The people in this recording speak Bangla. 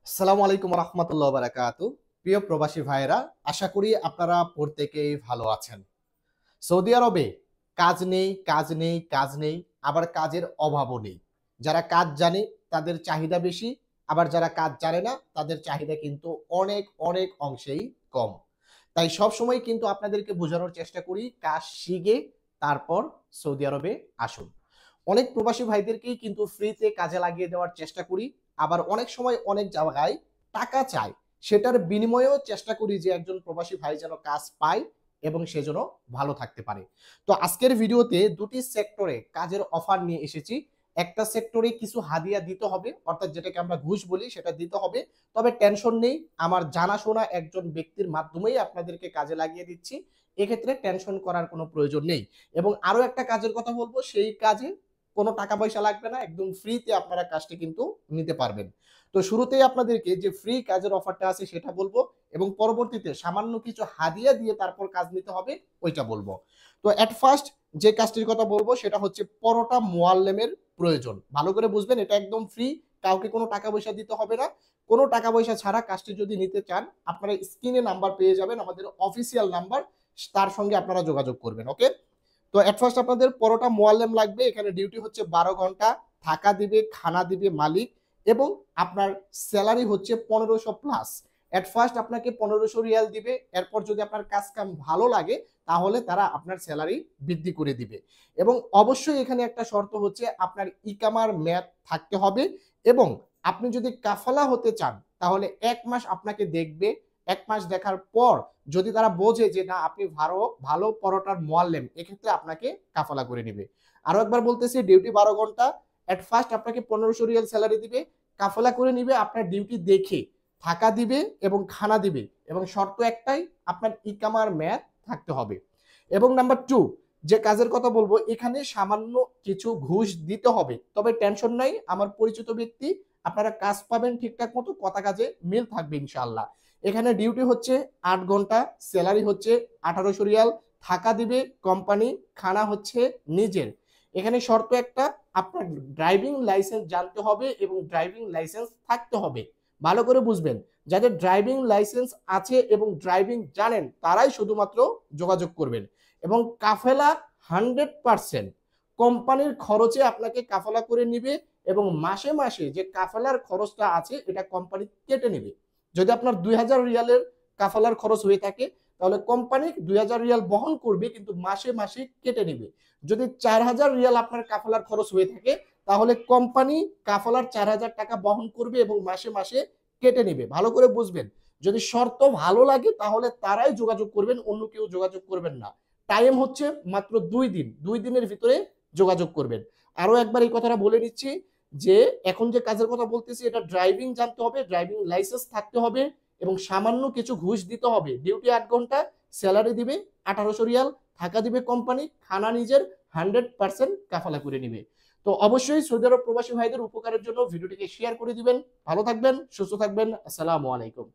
আসসালামু আলাইকুম রহমতুল্লাহ বারাকাতু। প্রিয় প্রবাসী ভাইয়েরা, আশা করি আপনারা প্রত্যেকেই ভালো আছেন। সৌদি আরবে কাজ নেই, কাজ নেই, কাজ নেই, আবার কাজের অভাবও নেই। যারা কাজ জানে তাদের চাহিদা বেশি, আবার যারা কাজ জানে না তাদের চাহিদা কিন্তু অনেক অনেক অংশেই কম। তাই সবসময় কিন্তু আপনাদেরকে বোঝানোর চেষ্টা করি, কাজ শিখে তারপর সৌদি আরবে আসুন। অনেক প্রবাসী ভাইদেরকেই কিন্তু ফ্রিতে কাজে লাগিয়ে দেওয়ার চেষ্টা করি, আবার অনেক সময় অনেক জায়গায় টাকা চাই, সেটার বিনিময়েও চেষ্টা করি যে একজন প্রবাসী ভাই যেন কাজ পায় এবং সে যেন ভালো থাকতে পারে। তো আজকের ভিডিওতে দুটি সেক্টরে কাজের অফার নিয়ে এসেছি। একটা সেক্টরে কিছু হাদিয়া দিতে হবে, অর্থাৎ যেটাকে আমরা ঘুষ বলি, সেটা দিতে হবে। তবে টেনশন নেই, আমার জানাশোনা একজন ব্যক্তির মাধ্যমেই আপনাদেরকে কাজে লাগিয়ে দিচ্ছি। এক্ষেত্রে টেনশন করার কোনো প্রয়োজন নেই। এবং আরো একটা কাজের কথা বলবো, সেই কাজে কোনো টাকা পয়সা লাগবে না, একদম ফ্রিতে আপনারা কাজটি কিন্তু নিতে পারবেন। তো শুরুতেই আপনাদেরকে যে ফ্রি কাজের অফারটা আছে সেটা বলবো, এবং পরবর্তীতে সামান্য কিছু হাদিয়া দিয়ে তারপর কাজ নিতে হবে ওইটা বলবো। তো এট ফার্স্ট যে কাজটির কথা বলবো সেটা হচ্ছে পরোটা মোয়াল্লেমের প্রয়োজন। ভালো করে বুঝবেন, এটা একদম ফ্রি, কাউকে কোনো টাকা পয়সা দিতে হবে না। কোনো টাকা পয়সা ছাড়া কাজটি যদি নিতে চান, আপনারা স্ক্রিনে নাম্বার পেয়ে যাবেন, আমাদের অফিসিয়াল নাম্বার, তার সঙ্গে আপনারা যোগাযোগ করবেন। ওকে। তো এট ফার্স্ট আপনাদের পরোটা মোয়াল্লেম লাগবে। এখানে ডিউটি হচ্ছে 12 ঘন্টা, থাকা দিবে, খানা দিবে মালিক, এবং আপনার স্যালারি হচ্ছে 1500 প্লাস। এট ফার্স্ট আপনাকে 1500 রিয়াল দিবে, এরপর যদি আপনার কাজ কাম ভালো লাগে তাহলে তারা আপনার স্যালারি বৃদ্ধি করে দিবে। এবং অবশ্যই এখানে একটা শর্ত হচ্ছে আপনার ইকামার মেয়াদ থাকতে হবে, এবং আপনি যদি কাফালা হতে চান তাহলে 1 মাস আপনাকে দেখবে। 1 মাস দেখার পর যদি তারা বোঝে যে না আপনি ভালো ভালো পরোটার মোয়াল্লেম, এক্ষেত্রে আপনাকে কাফালা করে নিবে। আরো একবার বলতেছি, ডিউটি 12 ঘন্টা, এট ফার্স্ট আপনাকে 1500 রিয়াল স্যালারি দিবে, কাফালা করে নিবে আপনার ডিউটি দেখে, থাকা দিবে এবং খানা দিবে, এবং শর্ত একটাই, আপনার ইকামার মেয়াদ থাকতে হবে। এবং নাম্বার 2 যে কাজের কথা বলবো, এখানে সামান্য কিছু ঘুষ দিতে হবে, তবে টেনশন নাই, আমার পরিচিত ব্যক্তি, আপনারা কাজ পাবেন ঠিকঠাক মতো, কথা কাজে মিল থাকবে ইনশাআল্লাহ। এখানে ডিউটি হচ্ছে 8 ঘন্টা, স্যালারি হচ্ছে 1800 রিয়াল, থাকা দিবে কোম্পানি, খানা হচ্ছে নিজের। এখানে শর্ত একটা, আপনার ড্রাইভিং লাইসেন্স জানতে হবে এবং ড্রাইভিং লাইসেন্স থাকতে হবে। ভালো করে বুঝবেন, যাদের ড্রাইভিং লাইসেন্স আছে এবং ড্রাইভিং জানেন তারাই শুধুমাত্র যোগাযোগ করবেন। এবং কাফেলা 100% কোম্পানির খরচে আপনাকে কাফেলা করে নিবে, এবং মাসে মাসে যে কাফেলার খরচটা আছে এটা কোম্পানি কেটে নেবে। যদি আপনার 2000 রিয়ালের কাফালার খরচ হয়ে থাকে তাহলে কোম্পানি 2000 রিয়াল বহন করবে, কিন্তু মাসে মাসে কেটে নেবে। যদি 4000 রিয়াল আপনার কাফালার খরচ হয়ে থাকে তাহলে কোম্পানি কাফালার 4000 টাকা বহন করবে এবং মাসে মাসে কেটে নেবে। ভালো করে বুঝবেন, যদি শর্ত ভালো লাগে তাহলে তারাই যোগাযোগ করবেন, অন্য কেউ যোগাযোগ করবেন না। টাইম হচ্ছে মাত্র 2 দিন, 2 দিনের ভিতরে যোগাযোগ করবেন। আরো একবার এই কথাটা বলে নিচ্ছি যে এখন যে কাজের কথা বলতেছি এটা ড্রাইভিং জানতে হবে, ড্রাইভিং লাইসেন্স থাকতে হবে, এবং সামান্য কিছু ঘুষ দিতে হবে। ডিউটি 8 ঘন্টা, স্যালারি দিবে 1800 রিয়াল, থাকা দিবে কোম্পানি, খানা নিজের, 100% কাফালা করে নিবে। তো অবশ্যই সৌদি আরব প্রবাসী ভাইদের উপকারের জন্য ভিডিওটিকে শেয়ার করে দিবেন। ভালো থাকবেন, সুস্থ থাকবেন। আসসালামু আলাইকুম।